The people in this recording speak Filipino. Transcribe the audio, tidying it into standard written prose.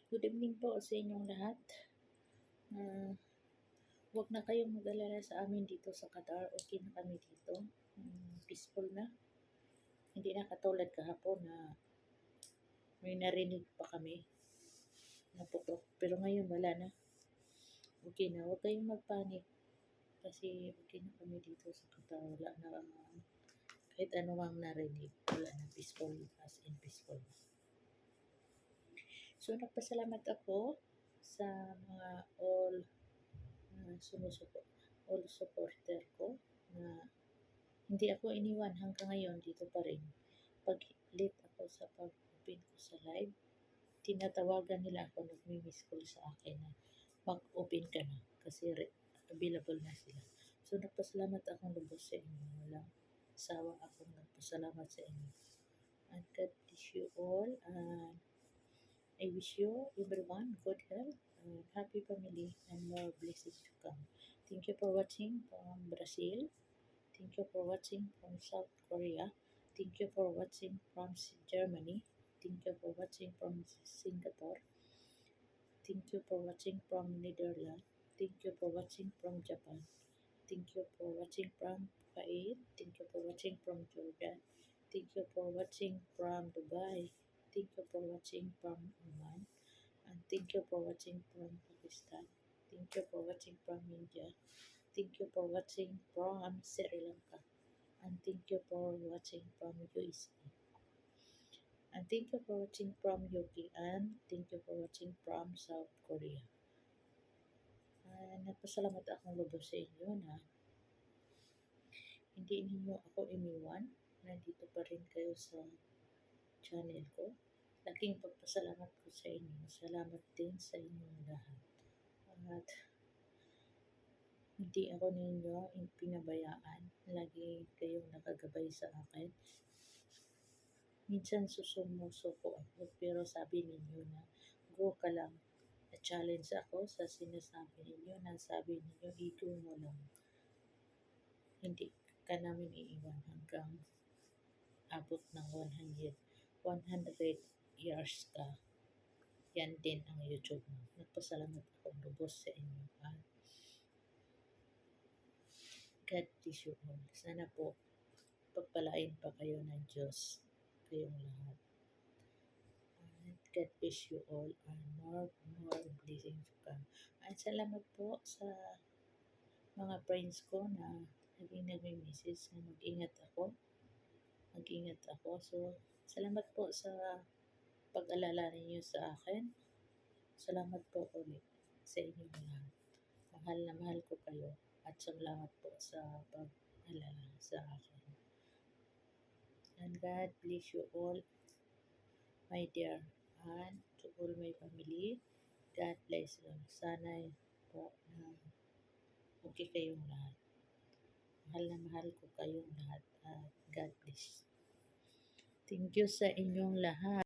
Good evening po sa inyong lahat. Huwag na kayong mag-alala sa amin dito sa Qatar. Okay na kami dito. Peaceful na. Hindi na katulad kahapon na may narinig pa kami na putok. Pero ngayon wala na. Okay na. Huwag kayong magpanik. Kasi okay na kami dito sa Qatar. Wala na kahit anumang narinig. Wala na. Peaceful. As in peaceful. So, nagpasalamat ako sa mga all supporter ko na hindi ako iniwan hanggang ngayon dito pa rin. Pag late ako sa pag-open ko sa live, tinatawagan nila ako, nagmi-miss call sa akin na mag-open ka na kasi available na sila. So nagpasalamat akong lubos sa inyo. Walang sawa akong nagpasalamat sa inyo. And God bless you all. And I wish you everyone good health and happy family and more blessings to come. Thank you for watching from Brazil. Thank you for watching from South Korea. Thank you for watching from Germany. Thank you for watching from Singapore. Thank you for watching from Netherlands. Thank you for watching from Japan. Thank you for watching from Kuwait. Thank you for watching from Jordan. Thank you for watching from Dubai. Thank you for watching from Oman. And thank you for watching from Pakistan. Thank you for watching from India. Thank you for watching from Sri Lanka. And thank you for watching from USA. And thank you for watching from UK. And thank you for watching from South Korea. Nagpasalamat akong lubos sa inyo na hindi ninyo ako iniwan. Nandito pa rin kayo sa channel ko. Laking pagpasalamat ko sa inyo. Salamat din sa inyong lahat. At hindi ako ninyo pinabayaan. Lagi kayong nakagabay sa akin. Minsan susumusuko ako, pero sabi ninyo na go ka lang. Na-challenge ako sa sinasabi ninyo na sabi ninyo, ego mo lang. Hindi ka namin iiwan hanggang abot ng 100 years ka. Yan din ang YouTube mo. Nagpasalamat akong lubos sa inyo. God bless you all. Sana po pagpalain pa kayo ng Diyos kayong lahat. And God bless you all and more blessings to come. At salamat po sa mga friends ko na naging nagme-message na mag-ingat ako. So, salamat po sa pag-alala ninyo sa akin. Salamat po ulit sa inyong lahat. Mahal na mahal ko kayo at salamat po sa pag-alala sa akin. And God bless you all, my dear, and to all my family. God bless you. Sana po na okay kayong lahat. Mahal na mahal ko kayong lahat at God bless. Thank you sa inyong lahat.